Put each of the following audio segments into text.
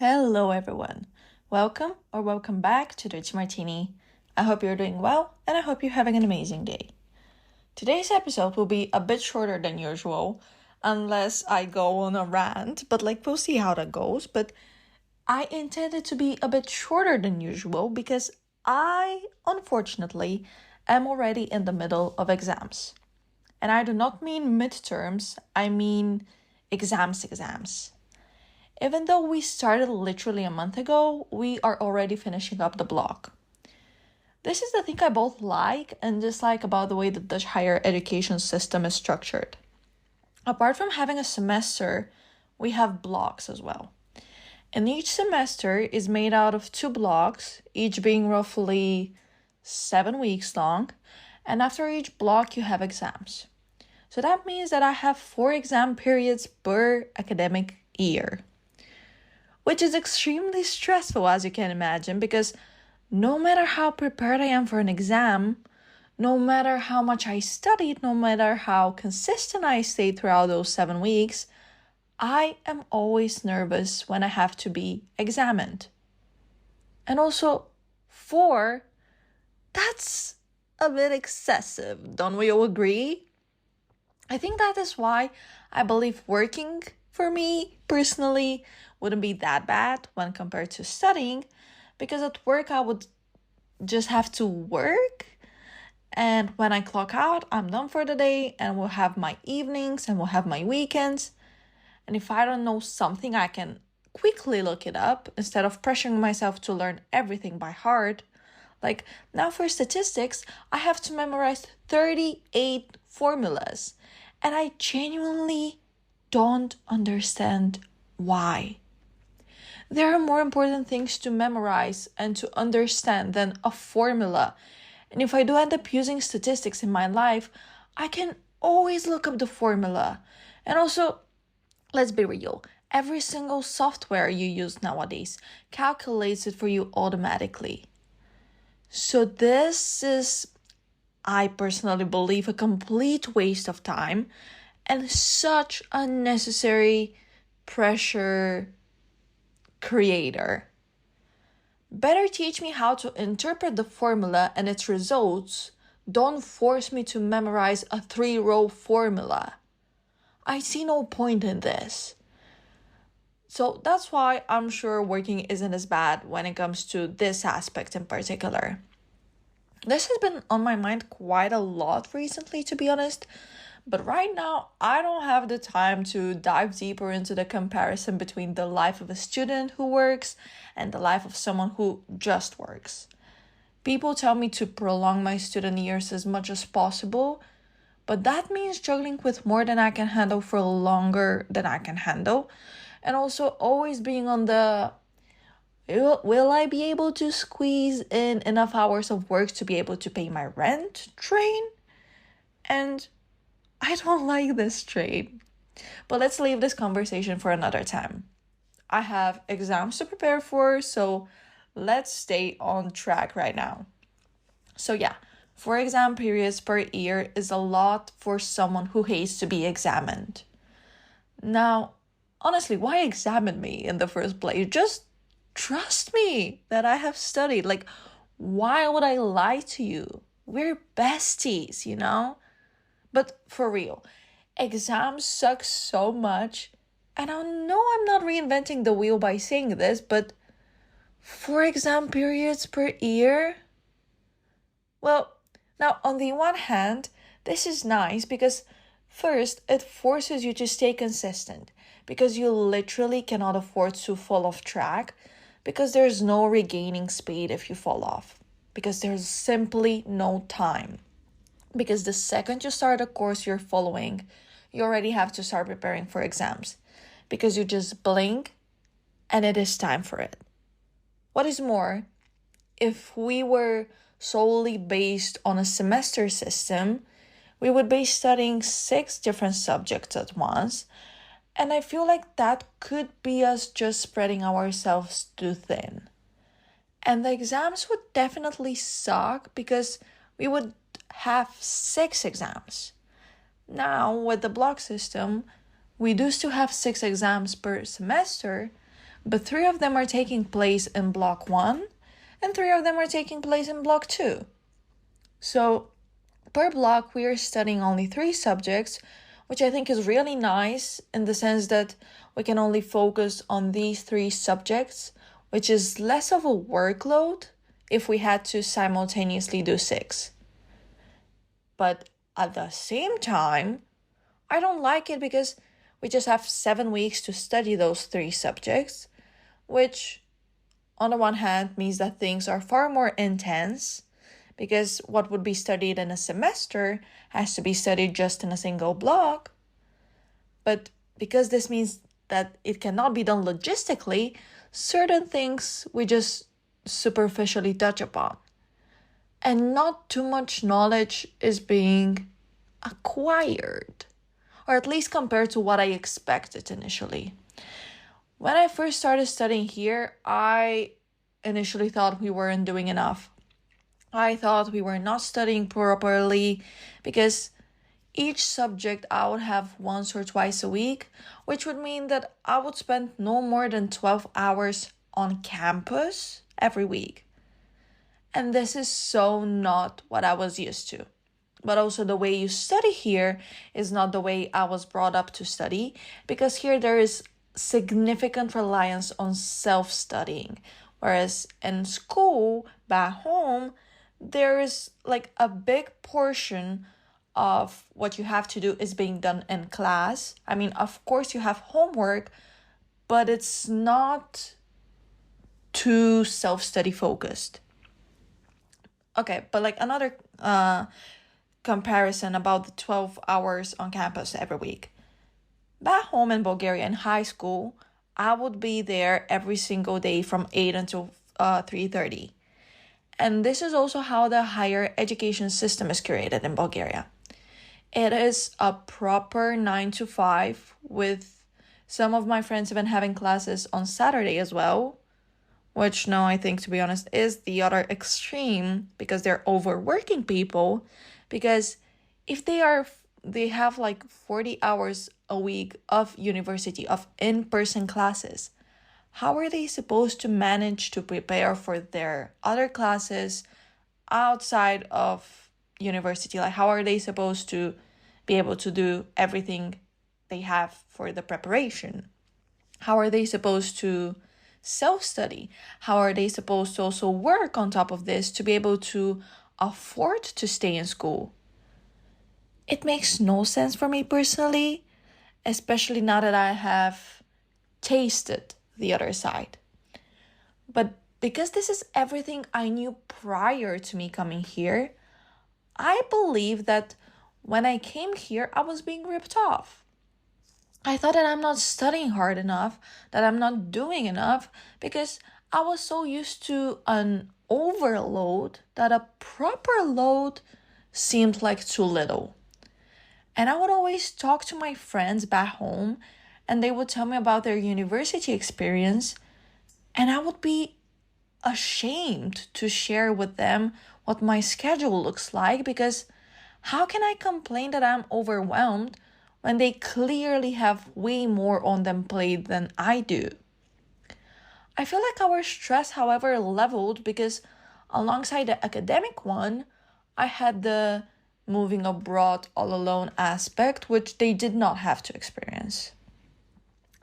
Hello, everyone. Welcome back to Dirty Martini. I hope you're doing well and I hope you're having an amazing day. Today's episode will be a bit shorter than usual, unless I go on a rant, but we'll see how that goes. But I intended to be a bit shorter than usual because I, unfortunately, am already in the middle of exams. And I do not mean midterms, I mean exams. Even though we started literally a month ago, we are already finishing up the block. This is the thing I both like and dislike about the way the Dutch higher education system is structured. Apart from having a semester, we have blocks as well. And each semester is made out of 2 blocks, each being roughly 7 weeks long. And after each block, you have exams. So that means that I have 4 exam periods per academic year, which is extremely stressful, as you can imagine, because no matter how prepared I am for an exam, no matter how much I studied, no matter how consistent I stayed throughout those 7 weeks, I am always nervous when I have to be examined. And also, 4, that's a bit excessive, don't we all agree? I think that is why I believe working, for me personally, wouldn't be that bad when compared to studying, because at work I would just have to work, and when I clock out, I'm done for the day, and we'll have my evenings and we'll have my weekends. And if I don't know something, I can quickly look it up instead of pressuring myself to learn everything by heart. Like now for statistics, I have to memorize 38 formulas, and I genuinely don't understand why. There are more important things to memorize and to understand than a formula. And if I do end up using statistics in my life, I can always look up the formula. And also, let's be real, every single software you use nowadays calculates it for you automatically. So this is, I personally believe, a complete waste of time and such unnecessary pressure creator. Better teach me how to interpret the formula and its results. Don't force me to memorize a 3-row formula. I see no point in this. So that's why I'm sure working isn't as bad when it comes to this aspect in particular. This has been on my mind quite a lot recently, to be honest. But right now, I don't have the time to dive deeper into the comparison between the life of a student who works and the life of someone who just works. People tell me to prolong my student years as much as possible, but that means juggling with more than I can handle for longer than I can handle, and also always being on the will I be able to squeeze in enough hours of work to be able to pay my rent train? And I don't like this train. But let's leave this conversation for another time. I have exams to prepare for, so let's stay on track right now. So yeah, 4 exam periods per year is a lot for someone who hates to be examined. Now, honestly, why examine me in the first place? Just trust me that I have studied. Why would I lie to you? We're besties, you know? But for real, exams suck so much. And I know I'm not reinventing the wheel by saying this, but 4 exam periods per year? Well, now on the one hand, this is nice because first, it forces you to stay consistent because you literally cannot afford to fall off track because there's no regaining speed if you fall off because there's simply no time. Because the second you start a course you're following, you already have to start preparing for exams. Because you just blink and it is time for it. What is more, if we were solely based on a semester system, we would be studying 6 different subjects at once. And I feel like that could be us just spreading ourselves too thin. And the exams would definitely suck because we would have 6 exams. Now, with the block system, we do still have 6 exams per semester, but 3 of them are taking place in block 1 and 3 of them are taking place in block 2. So per block, we are studying only 3 subjects, which I think is really nice in the sense that we can only focus on these 3 subjects, which is less of a workload if we had to simultaneously do 6. But at the same time, I don't like it because we just have 7 weeks to study those 3 subjects, which on the one hand means that things are far more intense because what would be studied in a semester has to be studied just in a single block. But because this means that it cannot be done logistically, certain things we just superficially touch upon. And not too much knowledge is being acquired, or at least compared to what I expected initially. When I first started studying here, I initially thought we weren't doing enough. I thought we were not studying properly because each subject I would have once or twice a week, which would mean that I would spend no more than 12 hours on campus every week. And this is so not what I was used to. But also the way you study here is not the way I was brought up to study, because here there is significant reliance on self-studying. Whereas in school, back home, there is like a big portion of what you have to do is being done in class. I mean, of course you have homework, but it's not too self-study focused. Okay, but like another comparison about the 12 hours on campus every week. Back home in Bulgaria in high school, I would be there every single day from 8 until 3:30. And this is also how the higher education system is created in Bulgaria. It is a proper 9 to 5 with some of my friends even having classes on Saturday as well, which now I think, to be honest, is the other extreme because they're overworking people. Because if they have like 40 hours a week of university, of in-person classes, how are they supposed to manage to prepare for their other classes outside of university? Like, how are they supposed to be able to do everything they have for the preparation? How are they supposed to self-study? How are they supposed to also work on top of this to be able to afford to stay in school? It makes no sense for me personally, especially now that I have tasted the other side. But because this is everything I knew prior to me coming here, I believe that when I came here, I was being ripped off. I thought that I'm not studying hard enough, that I'm not doing enough, because I was so used to an overload that a proper load seemed like too little. And I would always talk to my friends back home, and they would tell me about their university experience, and I would be ashamed to share with them what my schedule looks like, because how can I complain that I'm overwhelmed when they clearly have way more on them plate than I do? I feel like our stress, however, leveled because alongside the academic one, I had the moving abroad all alone aspect, which they did not have to experience.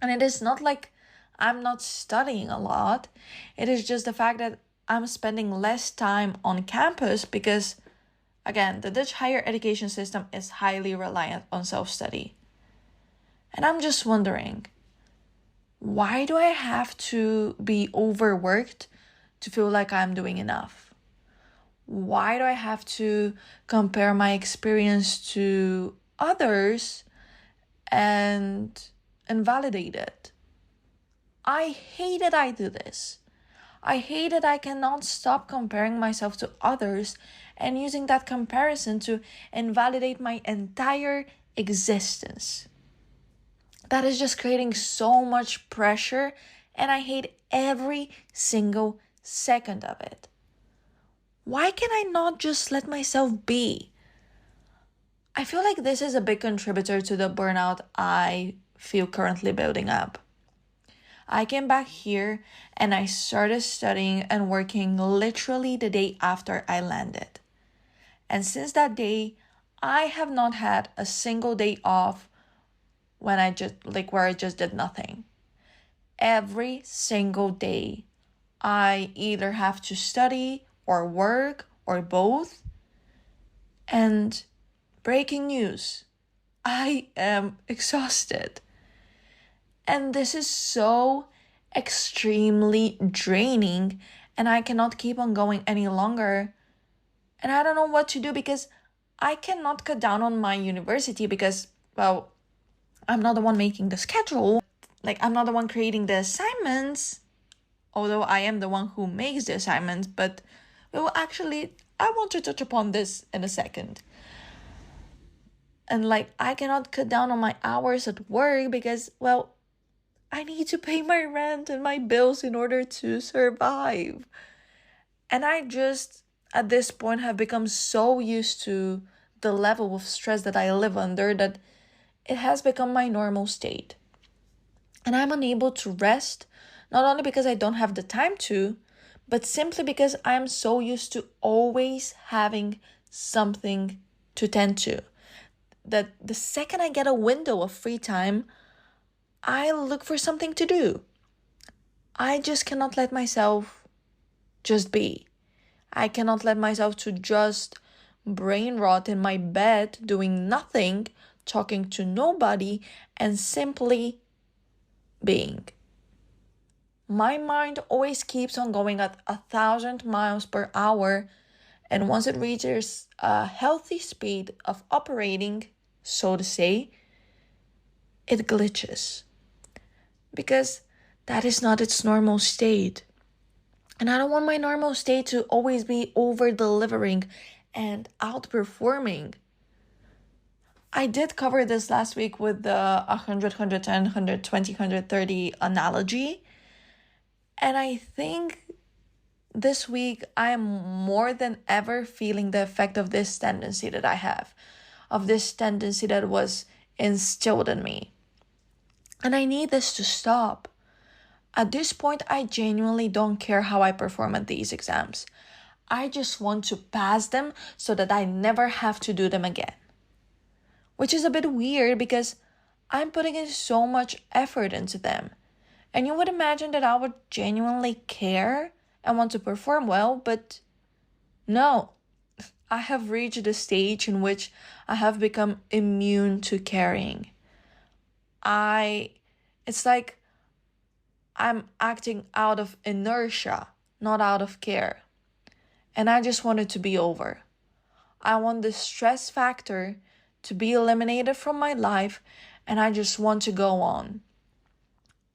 And it is not like I'm not studying a lot. It is just the fact that I'm spending less time on campus because, again, the Dutch higher education system is highly reliant on self-study. And I'm just wondering, why do I have to be overworked to feel like I'm doing enough? Why do I have to compare my experience to others and invalidate it? I hate that I do this. I hate that I cannot stop comparing myself to others and using that comparison to invalidate my entire existence. That is just creating so much pressure, and I hate every single second of it. Why can I not just let myself be? I feel like this is a big contributor to the burnout I feel currently building up. I came back here and I started studying and working literally the day after I landed. And since that day, I have not had a single day off where I just did nothing. Every single day, I either have to study or work or both. And breaking news, I am exhausted. And this is so extremely draining, and I cannot keep on going any longer. And I don't know what to do because I cannot cut down on my university because, well, I'm not the one making the schedule. I'm not the one creating the assignments, although I am the one who makes the assignments. But, well, actually, I want to touch upon this in a second. And, I cannot cut down on my hours at work because, well, I need to pay my rent and my bills in order to survive. And I just, at this point, have become so used to the level of stress that I live under that it has become my normal state. And I'm unable to rest, not only because I don't have the time to, but simply because I'm so used to always having something to tend to. That the second I get a window of free time, I look for something to do. I just cannot let myself just be. I cannot let myself to just brain rot in my bed, doing nothing, talking to nobody, and simply being. My mind always keeps on going at 1,000 miles per hour, and once it reaches a healthy speed of operating, so to say, it glitches. Because that is not its normal state. And I don't want my normal state to always be over-delivering and outperforming. I did cover this last week with the 100, 110, 120, 130 analogy. And I think this week I am more than ever feeling the effect of this tendency that I have, of this tendency that was instilled in me. And I need this to stop. At this point, I genuinely don't care how I perform at these exams. I just want to pass them so that I never have to do them again. Which is a bit weird because I'm putting in so much effort into them. And you would imagine that I would genuinely care and want to perform well, but no. I have reached a stage in which I have become immune to caring. It's like I'm acting out of inertia, not out of care. And I just want it to be over. I want the stress factor to be eliminated from my life, and I just want to go on.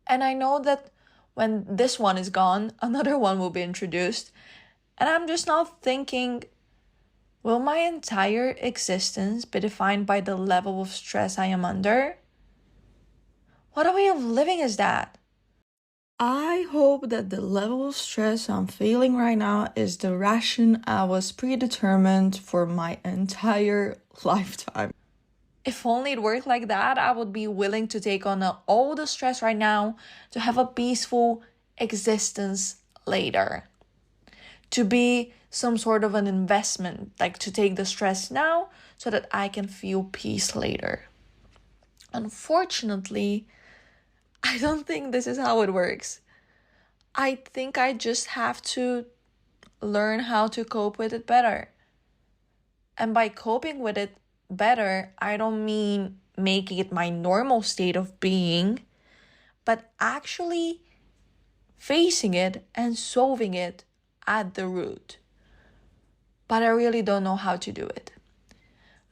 And I know that when this one is gone, another one will be introduced. And I'm just now thinking, will my entire existence be defined by the level of stress I am under? What a way of living is that? I hope that the level of stress I'm feeling right now is the ration I was predetermined for my entire lifetime. If only it worked like that, I would be willing to take on all the stress right now to have a peaceful existence later. To be some sort of an investment, to take the stress now so that I can feel peace later. Unfortunately, I don't think this is how it works. I think I just have to learn how to cope with it better. And by coping with it better, I don't mean making it my normal state of being, but actually facing it and solving it at the root. But I really don't know how to do it.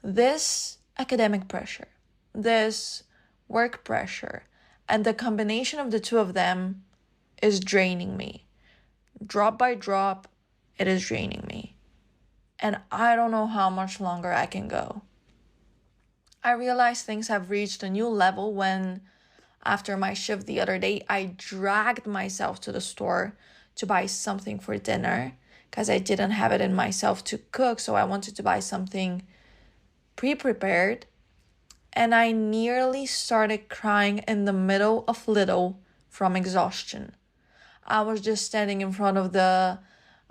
This academic pressure, this work pressure, and the combination of the two of them is draining me. Drop by drop, it is draining me. And I don't know how much longer I can go. I realized things have reached a new level when, after my shift the other day, I dragged myself to the store to buy something for dinner because I didn't have it in myself to cook, so I wanted to buy something pre-prepared. And I nearly started crying in the middle of Lidl from exhaustion. I was just standing in front of the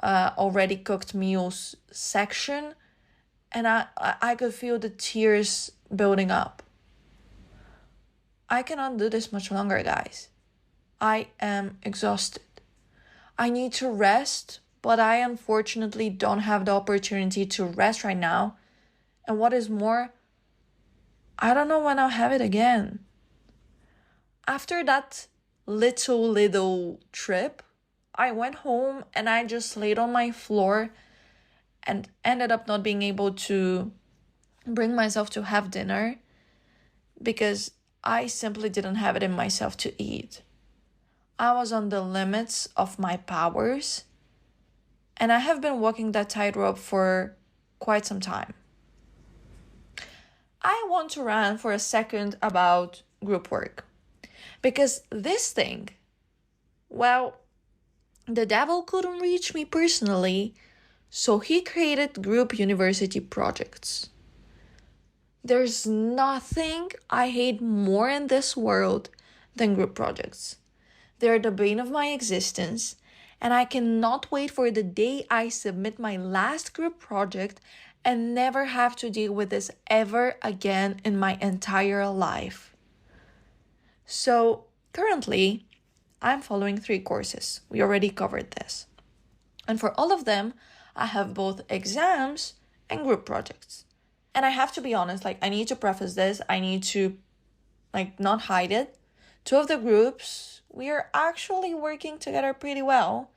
already cooked meals section, and I could feel the tears building up. I cannot do this much longer, guys. I am exhausted. I need to rest, but I unfortunately don't have the opportunity to rest right now. And what is more, I don't know when I'll have it again. After that little trip, I went home and I just laid on my floor and ended up not being able to bring myself to have dinner because I simply didn't have it in myself to eat. I was on the limits of my powers, and I have been walking that tightrope for quite some time. I want to rant for a second about group work, because this thing, well, the devil couldn't reach me personally, so he created group university projects. There's nothing I hate more in this world than group projects. They're the bane of my existence, and I cannot wait for the day I submit my last group project and never have to deal with this ever again in my entire life. So currently, I'm following 3 courses. We already covered this. And for all of them, I have both exams and group projects. And I have to be honest, I need to preface this. I need to, not hide it. 2 of the groups, we are actually working together pretty well.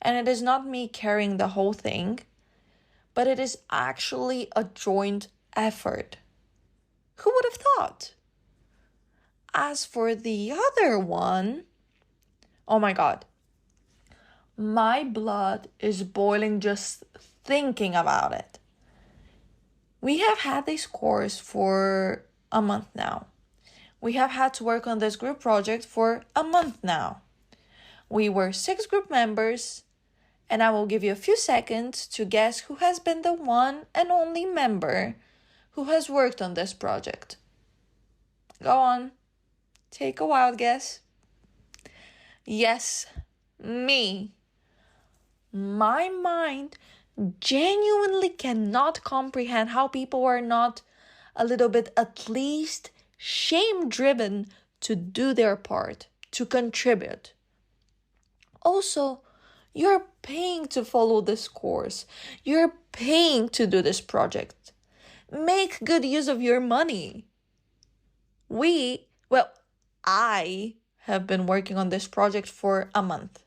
And it is not me carrying the whole thing, but it is actually a joint effort. Who would have thought? As for the other one, oh my God, my blood is boiling just thinking about it. We have had this course for a month now. We have had to work on this group project for a month now. We were 6 group members, and I will give you a few seconds to guess who has been the one and only member who has worked on this project. Go on, take a wild guess. Yes, me. My mind genuinely cannot comprehend how people are not a little bit at least shame-driven to do their part, to contribute. Also, you're paying to follow this course. You're paying to do this project. Make good use of your money. I have been working on this project for a month.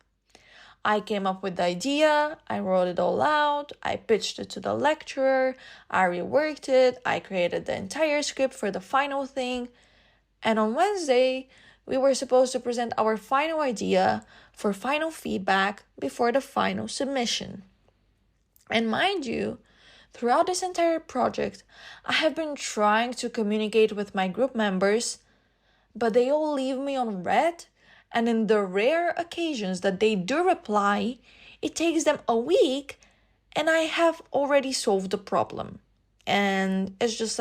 I came up with the idea, I wrote it all out, I pitched it to the lecturer, I reworked it, I created the entire script for the final thing, and on Wednesday, we were supposed to present our final idea for final feedback before the final submission. And mind you, throughout this entire project, I have been trying to communicate with my group members, but they all leave me on red. And in the rare occasions that they do reply, it takes them a week and I have already solved the problem. And it's just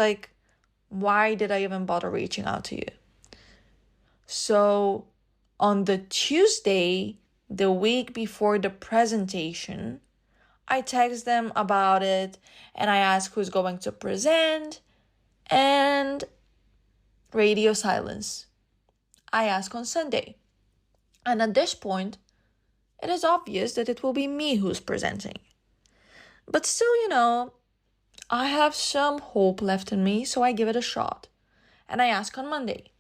why did I even bother reaching out to you? So on the Tuesday, the week before the presentation, I text them about it and I ask who's going to present, and radio silence. I ask on Sunday. And at this point, it is obvious that it will be me who's presenting. But still, I have some hope left in me, so I give it a shot. And I ask on Monday.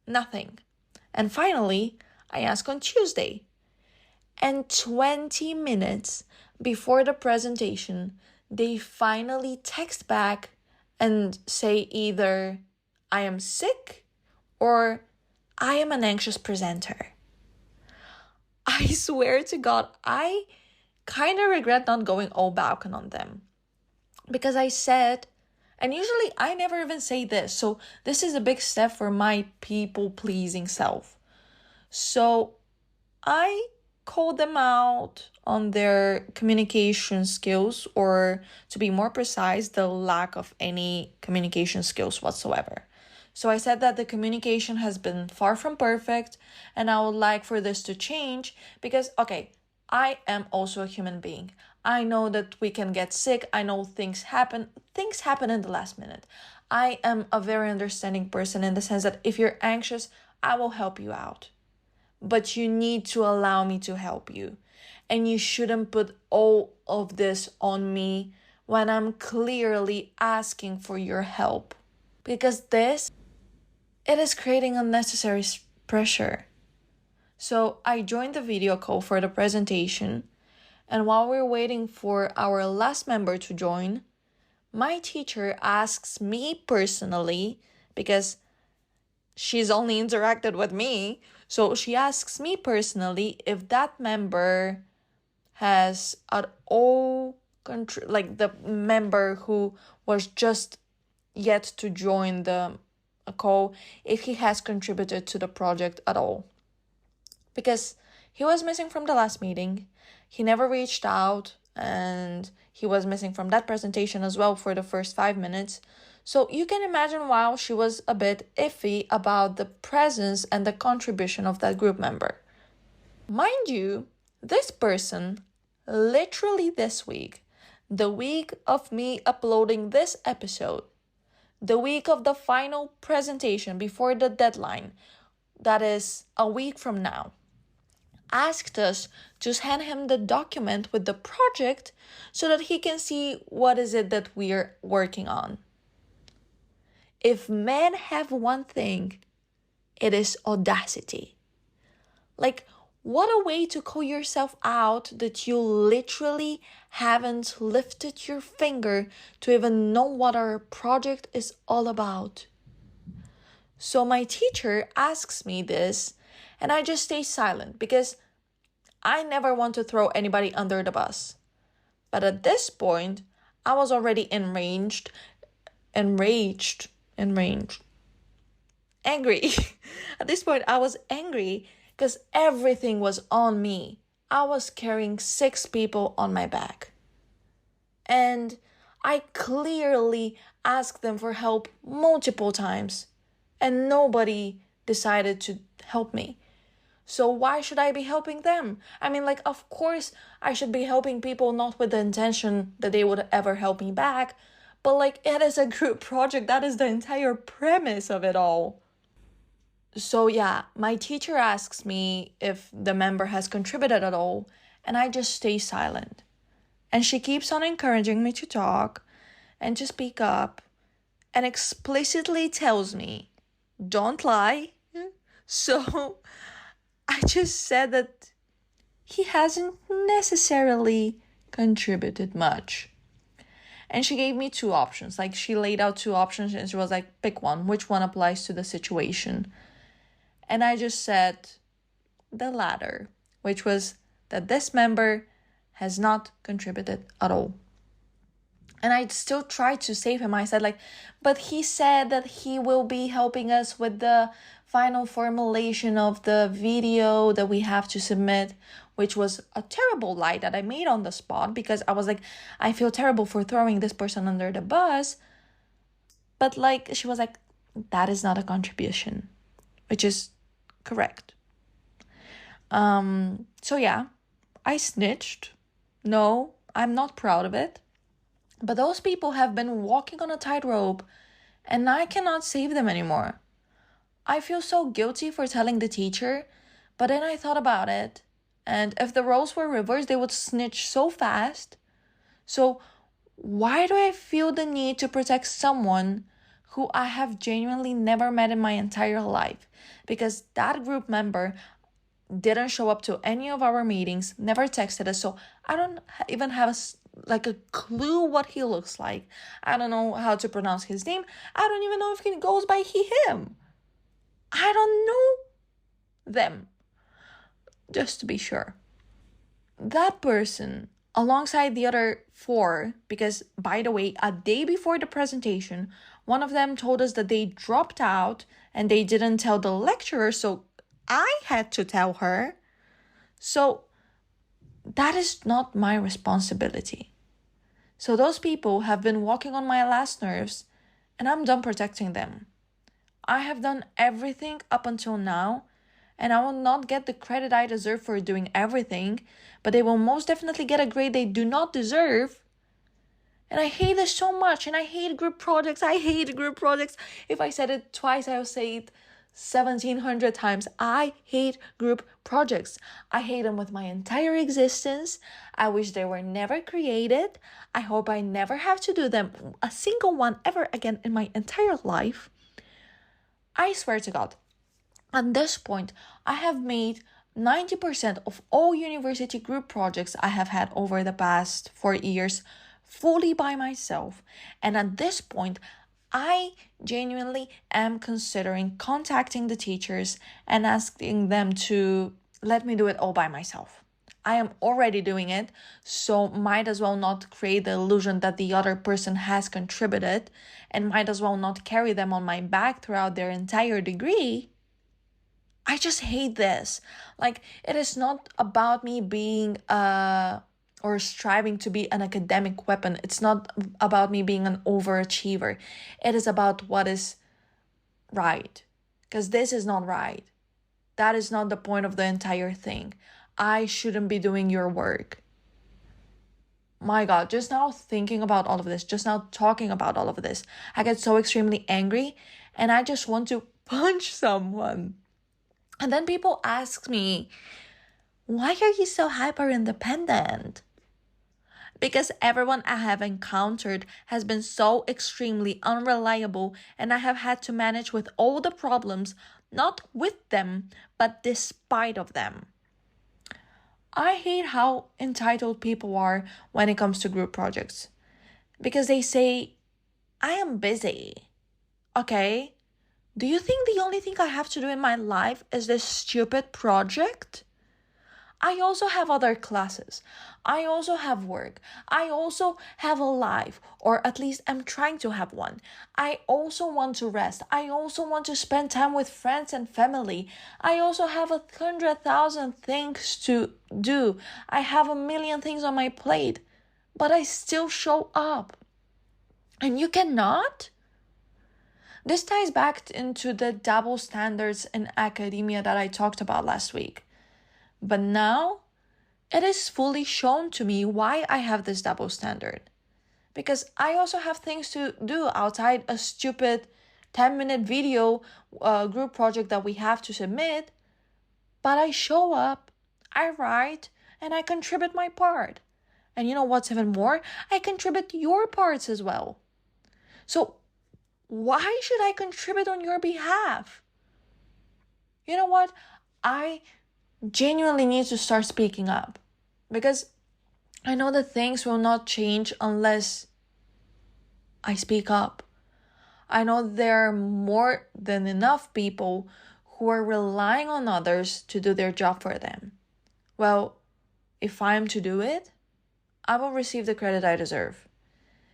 Nothing. And finally, I ask on Tuesday. And 20 minutes before the presentation, they finally text back and say either I am sick or I am an anxious presenter. I swear to God, I kind of regret not going all Balkan on them. Because I said, and usually I never even say this, so this is a big step for my people-pleasing self. So I called them out on their communication skills, or to be more precise, the lack of any communication skills whatsoever. So I said that the communication has been far from perfect and I would like for this to change because, okay, I am also a human being. I know that we can get sick. I know things happen. Things happen in the last minute. I am a very understanding person in the sense that if you're anxious, I will help you out. But you need to allow me to help you. And you shouldn't put all of this on me when I'm clearly asking for your help. Because it is creating unnecessary pressure. So I joined the video call for the presentation, and while we're waiting for our last member to join, my teacher asks me personally, because she's only interacted with me, so she asks me personally if that member has at all, like the member who was just yet to join the call, if he has contributed to the project at all. Because he was missing from the last meeting, he never reached out, and he was missing from that presentation as well for the first 5 minutes. So you can imagine why she was a bit iffy about the presence and the contribution of that group member. Mind you, this person, literally this week, the week of me uploading this episode, the week of the final presentation before the deadline, that is a week from now, asked us to send him the document with the project so that he can see what is it that we're working on. If men have one thing, it is audacity. Like, what a way to call yourself out that you literally haven't lifted your finger to even know what our project is all about. So my teacher asks me this, and I just stay silent because I never want to throw anybody under the bus. But at this point, I was already enraged, angry. At this point, I was angry because everything was on me. I was carrying 6 people on my back. And I clearly asked them for help multiple times, and nobody decided to help me. So why should I be helping them? I mean, like, of course, I should be helping people not with the intention that they would ever help me back, but like, it is a group project. That is the entire premise of it all. So yeah, my teacher asks me if the member has contributed at all, and I just stay silent. And she keeps on encouraging me to talk and to speak up, and explicitly tells me, don't lie. So I just said that he hasn't necessarily contributed much. And she gave me 2 options. Like, she laid out 2 options and she was like, pick one. Which one applies to the situation? And I just said the latter, which was that this member has not contributed at all. And I still tried to save him. I said, like, but he said that he will be helping us with the final formulation of the video that we have to submit, which was a terrible lie that I made on the spot because I was like, I feel terrible for throwing this person under the bus. But like, she was like, that is not a contribution, which is correct. So yeah, I snitched. No, I'm not proud of it. But those people have been walking on a tightrope, and I cannot save them anymore. I feel so guilty for telling the teacher, but then I thought about it, and if the roles were reversed, they would snitch so fast. So why do I feel the need to protect someone who I have genuinely never met in my entire life? Because that group member didn't show up to any of our meetings, never texted us, so I don't even have a clue what he looks like. I don't know how to pronounce his name. I don't even know if he goes by he, him. I don't know them. Just to be sure. That person, alongside the other 4, because by the way, a day before the presentation, one of them told us that they dropped out and they didn't tell the lecturer, so I had to tell her. So that is not my responsibility. So those people have been walking on my last nerves, and I'm done protecting them. I have done everything up until now, and I will not get the credit I deserve for doing everything, but they will most definitely get a grade they do not deserve. And I hate this so much, and I hate group projects. I hate group projects. If I said it twice, I'll say it 1,700 times. I hate group projects. I hate them with my entire existence. I wish they were never created. I hope I never have to do them, a single one ever again in my entire life. I swear to God, at this point, I have made 90% of all university group projects I have had over the past 4 years fully by myself. And at this point, I genuinely am considering contacting the teachers and asking them to let me do it all by myself. I am already doing it, so might as well not create the illusion that the other person has contributed, and might as well not carry them on my back throughout their entire degree. I just hate this. Like, it is not about me being or striving to be an academic weapon. It's not about me being an overachiever. It is about what is right. Because this is not right. That is not the point of the entire thing. I shouldn't be doing your work. My God, just now thinking about all of this, just now talking about all of this, I get so extremely angry and I just want to punch someone. And then people ask me, why are you so hyper independent? Because everyone I have encountered has been so extremely unreliable, and I have had to manage with all the problems, not with them, but despite of them. I hate how entitled people are when it comes to group projects. Because they say, I am busy. Okay? Do you think the only thing I have to do in my life is this stupid project? I also have other classes. I also have work. I also have a life, or at least I'm trying to have one. I also want to rest. I also want to spend time with friends and family. I also have 100,000 things to do. I have a million things on my plate, but I still show up. And you cannot? This ties back into the double standards in academia that I talked about last week. But now, it is fully shown to me why I have this double standard. Because I also have things to do outside a stupid 10-minute video group project that we have to submit. But I show up, I write, and I contribute my part. And you know what's even more? I contribute your parts as well. So why should I contribute on your behalf? You know what? I genuinely need to start speaking up, because I know that things will not change unless I speak up. I know there are more than enough people who are relying on others to do their job for them. Well, if I'm to do it, I will receive the credit I deserve,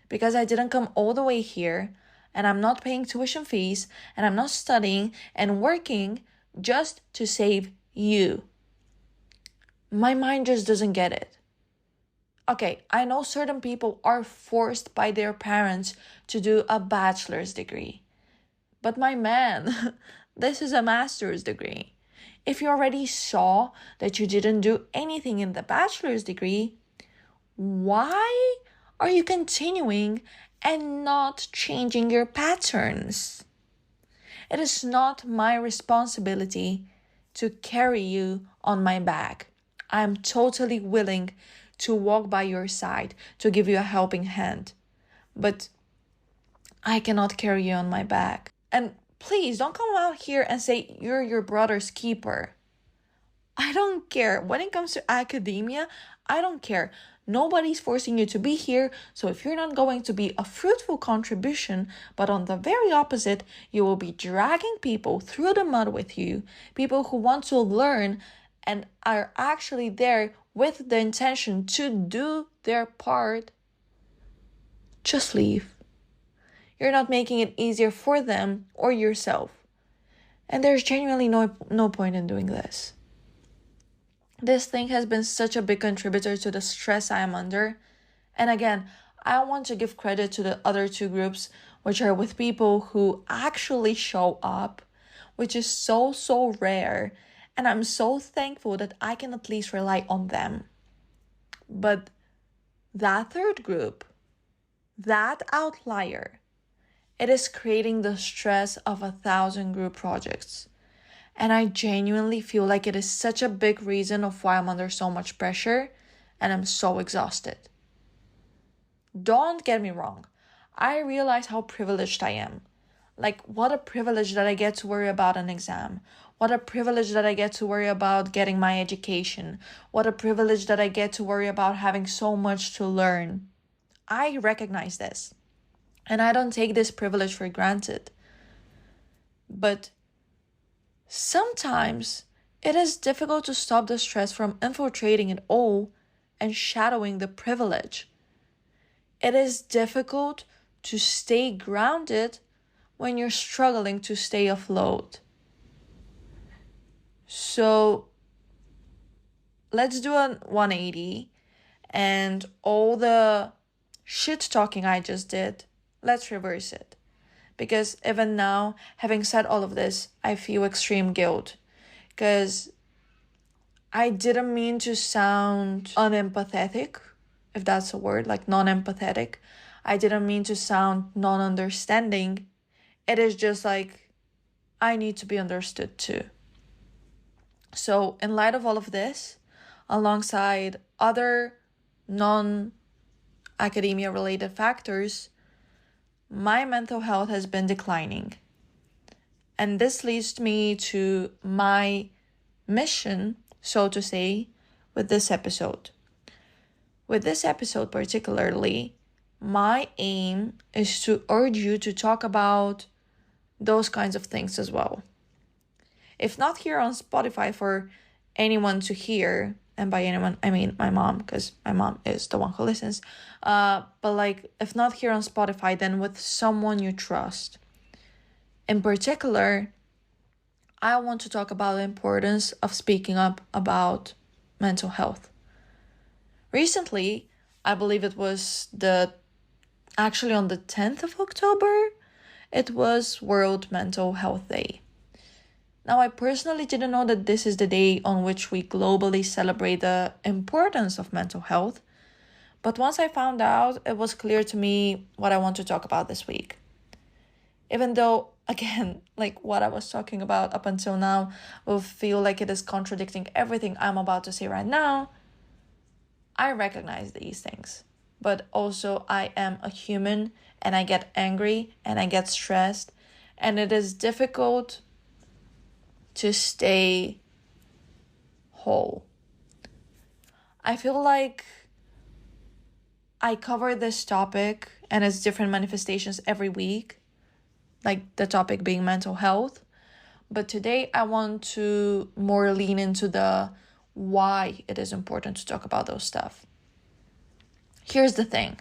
because I didn't come all the way here, and I'm not paying tuition fees, and I'm not studying and working just to save you. My mind just doesn't get it. Okay, I know certain people are forced by their parents to do a bachelor's degree. But my man, this is a master's degree. If you already saw that you didn't do anything in the bachelor's degree, why are you continuing and not changing your patterns? It is not my responsibility to carry you on my back. I am totally willing to walk by your side, to give you a helping hand. But I cannot carry you on my back. And please don't come out here and say you're your brother's keeper. I don't care. When it comes to academia, I don't care. Nobody's forcing you to be here. So if you're not going to be a fruitful contribution, but on the very opposite, you will be dragging people through the mud with you, people who want to learn and are actually there with the intention to do their part, just leave. You're not making it easier for them or yourself. And there's genuinely no point in doing this. This thing has been such a big contributor to the stress I am under. And again, I want to give credit to the other two groups which are with people who actually show up, which is so rare. And I'm so thankful that I can at least rely on them. But that third group, that outlier, it is creating the stress of 1,000 group projects. And I genuinely feel like it is such a big reason of why I'm under so much pressure and I'm so exhausted. Don't get me wrong. I realize how privileged I am. Like, what a privilege that I get to worry about an exam. What a privilege that I get to worry about getting my education. What a privilege that I get to worry about having so much to learn. I recognize this. And I don't take this privilege for granted. But sometimes it is difficult to stop the stress from infiltrating it all and shadowing the privilege. It is difficult to stay grounded when you're struggling to stay afloat. So let's do a 180 and all the shit talking I just did, let's reverse it. Because even now, having said all of this, I feel extreme guilt. Because I didn't mean to sound unempathetic, if that's a word, like non-empathetic. I didn't mean to sound non-understanding. It is just like, I need to be understood too. So in light of all of this, alongside other non-academia related factors, my mental health has been declining. And this leads me to my mission, so to say, with this episode. With this episode particularly, my aim is to urge you to talk about those kinds of things as well. If not here on Spotify for anyone to hear, and by anyone, I mean my mom, because my mom is the one who listens. But like, if not here on Spotify, then with someone you trust. In particular, I want to talk about the importance of speaking up about mental health. Recently, I believe it was actually on the 10th of October, it was World Mental Health Day. Now, I personally didn't know that this is the day on which we globally celebrate the importance of mental health. But once I found out, it was clear to me what I want to talk about this week. Even though, again, like what I was talking about up until now will feel like it is contradicting everything I'm about to say right now, I recognize these things. But also, I am a human and I get angry and I get stressed. And it is difficult to stay whole. I feel like I cover this topic and its different manifestations every week, like the topic being mental health. But today I want to more lean into the why it is important to talk about those stuff. Here's the thing.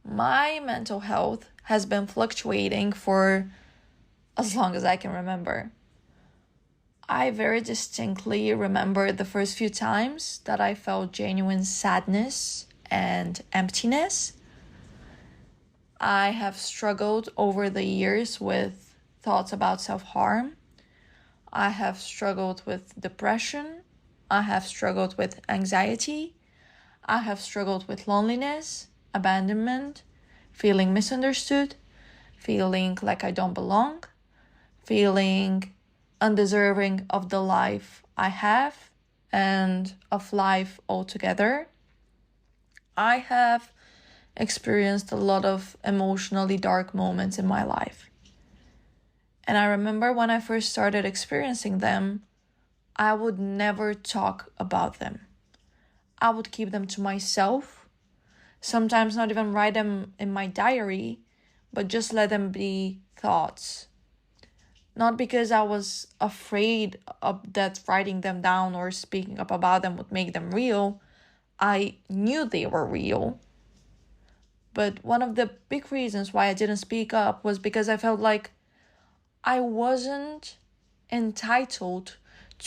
My mental health has been fluctuating for as long as I can remember. I very distinctly remember the first few times that I felt genuine sadness and emptiness. I have struggled over the years with thoughts about self-harm. I have struggled with depression. I have struggled with anxiety. I have struggled with loneliness, abandonment, feeling misunderstood, feeling like I don't belong, feeling undeserving of the life I have and of life altogether. I have experienced a lot of emotionally dark moments in my life. And I remember when I first started experiencing them, I would never talk about them. I would keep them to myself, sometimes not even write them in my diary, but just let them be thoughts. Not because I was afraid of that writing them down or speaking up about them would make them real. I knew they were real. But one of the big reasons why I didn't speak up was because I felt like I wasn't entitled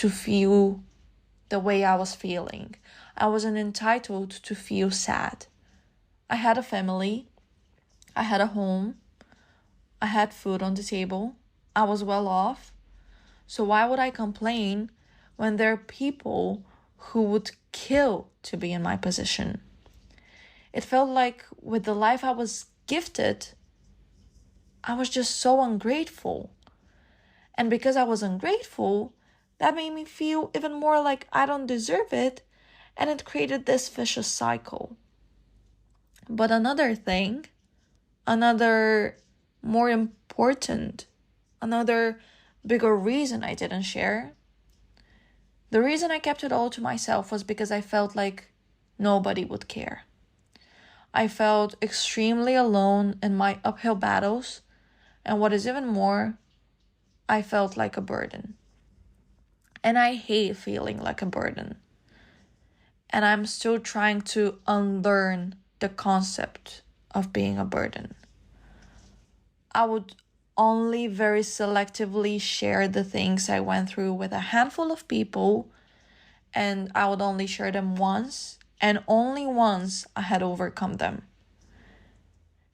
to feel the way I was feeling. I wasn't entitled to feel sad. I had a family. I had a home. I had food on the table. I was well off. So why would I complain when there are people who would kill to be in my position? It felt like with the life I was gifted, I was just so ungrateful. And because I was ungrateful, that made me feel even more like I don't deserve it. And it created this vicious cycle. But another thing, another more important, another bigger reason I didn't share, the reason I kept it all to myself was because I felt like nobody would care. I felt extremely alone in my uphill battles, and what is even more, I felt like a burden. And I hate feeling like a burden. And I'm still trying to unlearn the concept of being a burden. I would only very selectively share the things I went through with a handful of people, and I would only share them once, and only once I had overcome them.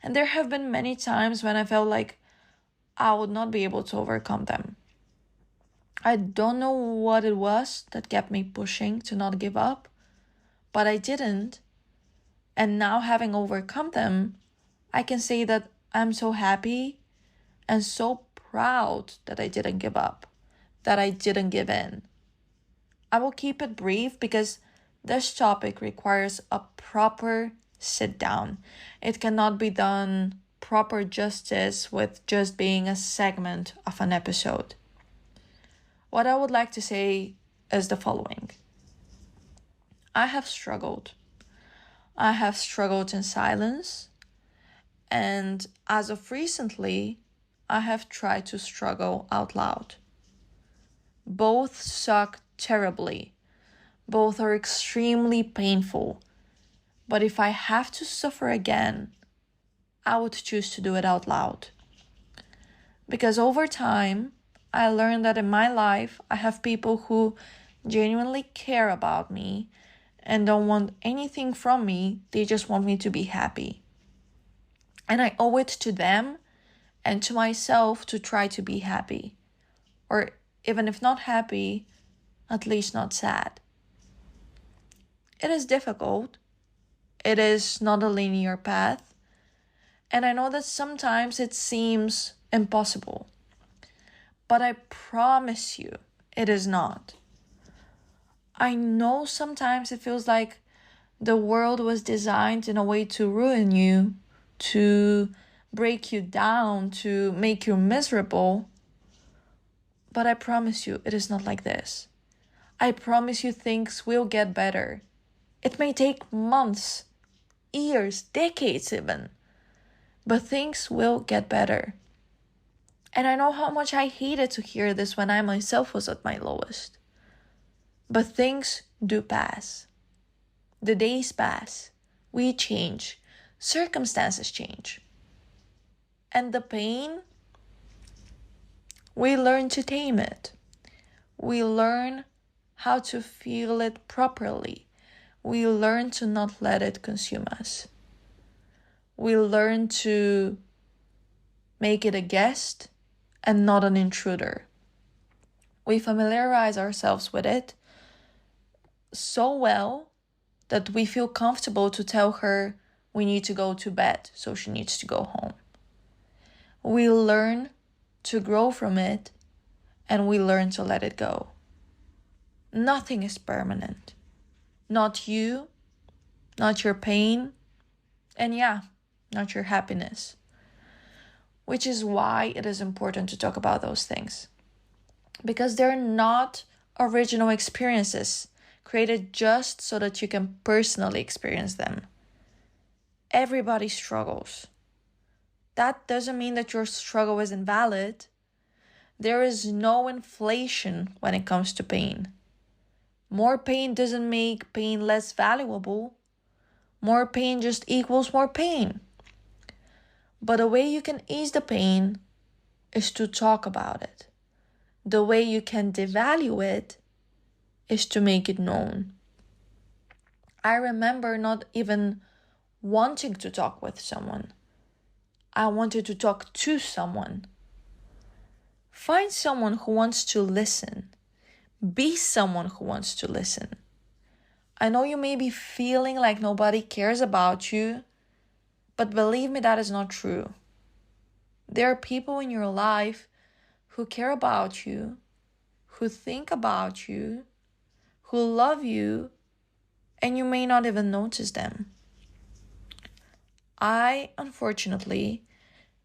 And there have been many times when I felt like I would not be able to overcome them. I don't know what it was that kept me pushing to not give up, but I didn't. And now, having overcome them, I can say that I'm so happy and so proud that I didn't give up, that I didn't give in. I will keep it brief because this topic requires a proper sit down. It cannot be done proper justice with just being a segment of an episode. What I would like to say is the following. I have struggled. I have struggled in silence, and as of recently, I have tried to struggle out loud. Both suck terribly. Both are extremely painful. But if I have to suffer again, I would choose to do it out loud. Because over time, I learned that in my life, I have people who genuinely care about me and don't want anything from me. They just want me to be happy. And I owe it to them and to myself to try to be happy. Or even if not happy, at least not sad. It is difficult. It is not a linear path. And I know that sometimes it seems impossible. But I promise you, it is not. I know sometimes it feels like the world was designed in a way to ruin you, to break you down, to make you miserable. But I promise you, it is not like this. I promise you things will get better. It may take months, years, decades even. But things will get better. And I know how much I hated to hear this when I myself was at my lowest. But things do pass. The days pass. We change. Circumstances change. And the pain, we learn to tame it. We learn how to feel it properly. We learn to not let it consume us. We learn to make it a guest and not an intruder. We familiarize ourselves with it so well that we feel comfortable to tell her we need to go to bed, so she needs to go home. We learn to grow from it, and we learn to let it go. Nothing is permanent. Not you, not your pain, and not your happiness. Which is why it is important to talk about those things. Because they're not original experiences created just so that you can personally experience them. Everybody struggles. That doesn't mean that your struggle is invalid. There is no inflation when it comes to pain. More pain doesn't make pain less valuable. More pain just equals more pain. But the way you can ease the pain is to talk about it. The way you can devalue it is to make it known. I remember not even wanting to talk with someone. I wanted to talk to someone. Find someone who wants to listen. Be someone who wants to listen. I know you may be feeling like nobody cares about you, but believe me, that is not true. There are people in your life who care about you, who think about you, who love you, and you may not even notice them. I, unfortunately,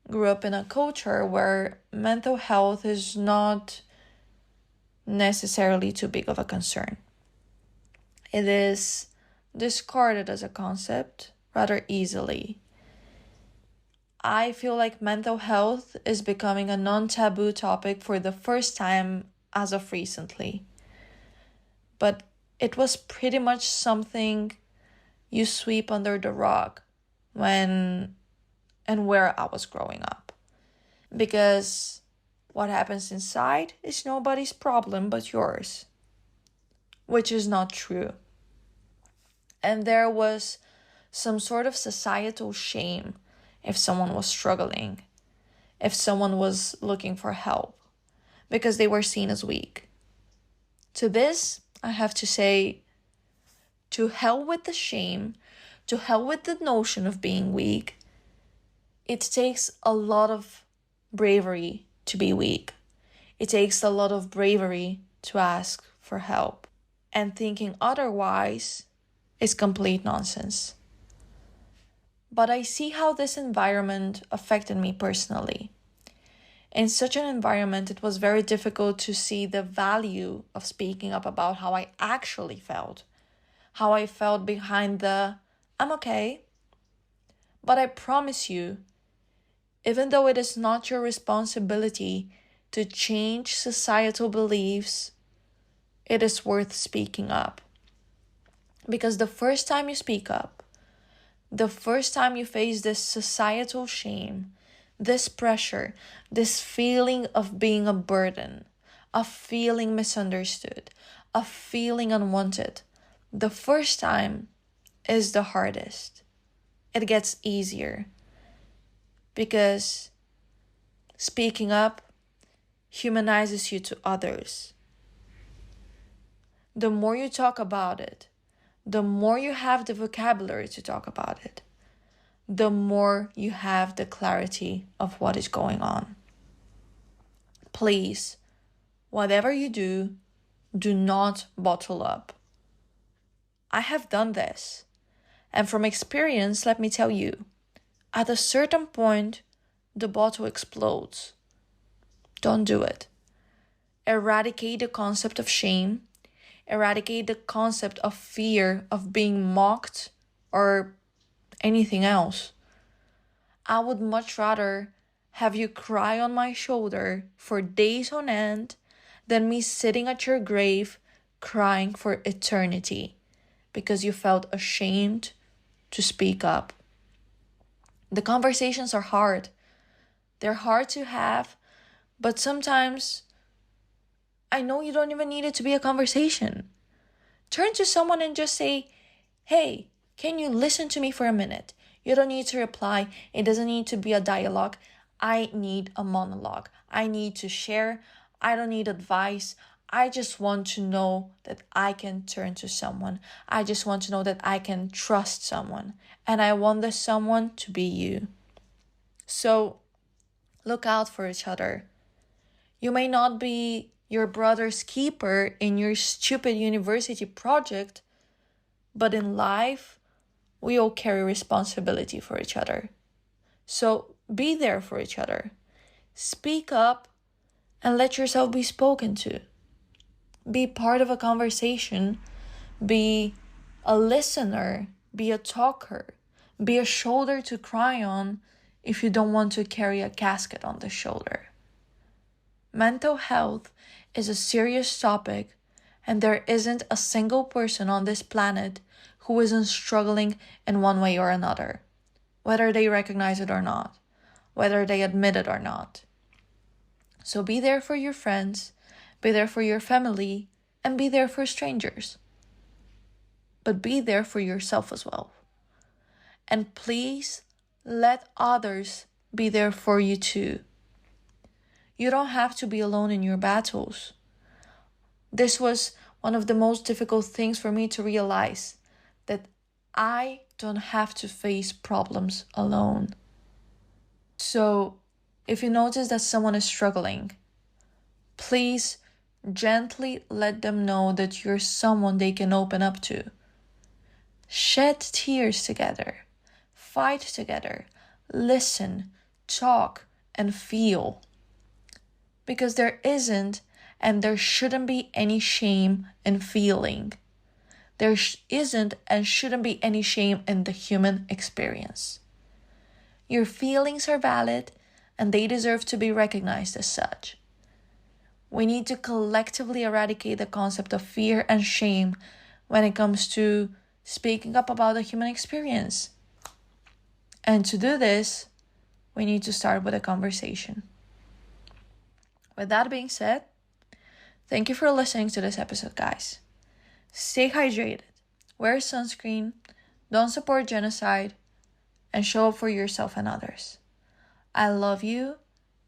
grew up in a culture where mental health is not necessarily too big of a concern. It is discarded as a concept rather easily. I feel like mental health is becoming a non-taboo topic for the first time as of recently. But it was pretty much something you sweep under the rug when and where I was growing up. Because what happens inside is nobody's problem but yours. Which is not true. And there was some sort of societal shame if someone was struggling, if someone was looking for help, because they were seen as weak. To this, I have to say, to hell with the shame, to hell with the notion of being weak. It takes a lot of bravery to be weak. It takes a lot of bravery to ask for help. And thinking otherwise is complete nonsense. But I see how this environment affected me personally. In such an environment, it was very difficult to see the value of speaking up about how I actually felt. How I felt behind the, I'm okay. But I promise you, even though it is not your responsibility to change societal beliefs, it is worth speaking up. Because the first time you speak up, the first time you face this societal shame, this pressure, this feeling of being a burden, of feeling misunderstood, of feeling unwanted, the first time is the hardest. It gets easier because speaking up humanizes you to others. The more you talk about it, the more you have the vocabulary to talk about it, the more you have the clarity of what is going on. Please, whatever you do, do not bottle up. I have done this, and from experience, let me tell you, at a certain point, the bottle explodes. Don't do it. Eradicate the concept of shame. Eradicate the concept of fear of being mocked or anything else. I would much rather have you cry on my shoulder for days on end than me sitting at your grave crying for eternity because you felt ashamed to speak up. The conversations are hard. They're hard to have, but sometimes I know you don't even need it to be a conversation. Turn to someone and just say, hey, can you listen to me for a minute? You don't need to reply. It doesn't need to be a dialogue. I need a monologue. I need to share. I don't need advice. I just want to know that I can turn to someone. I just want to know that I can trust someone. And I want this someone to be you. So look out for each other. You may not be your brother's keeper in your stupid university project, but in life, we all carry responsibility for each other. So be there for each other. Speak up and let yourself be spoken to. Be part of a conversation. Be a listener. Be a talker. Be a shoulder to cry on if you don't want to carry a casket on the shoulder. Mental health is a serious topic, and there isn't a single person on this planet who isn't struggling in one way or another, whether they recognize it or not, whether they admit it or not. So be there for your friends, be there for your family, and be there for strangers. But be there for yourself as well. And please let others be there for you too. You don't have to be alone in your battles. This was one of the most difficult things for me to realize, that I don't have to face problems alone. So, if you notice that someone is struggling, please gently let them know that you're someone they can open up to. Shed tears together, fight together, listen, talk, and feel. Because there isn't and there shouldn't be any shame in feeling. There isn't and shouldn't be any shame in the human experience. Your feelings are valid and they deserve to be recognized as such. We need to collectively eradicate the concept of fear and shame when it comes to speaking up about the human experience. And to do this, we need to start with a conversation. With that being said, thank you for listening to this episode, guys. Stay hydrated, wear sunscreen, don't support genocide, and show up for yourself and others. I love you,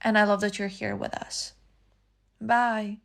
and I love that you're here with us. Bye.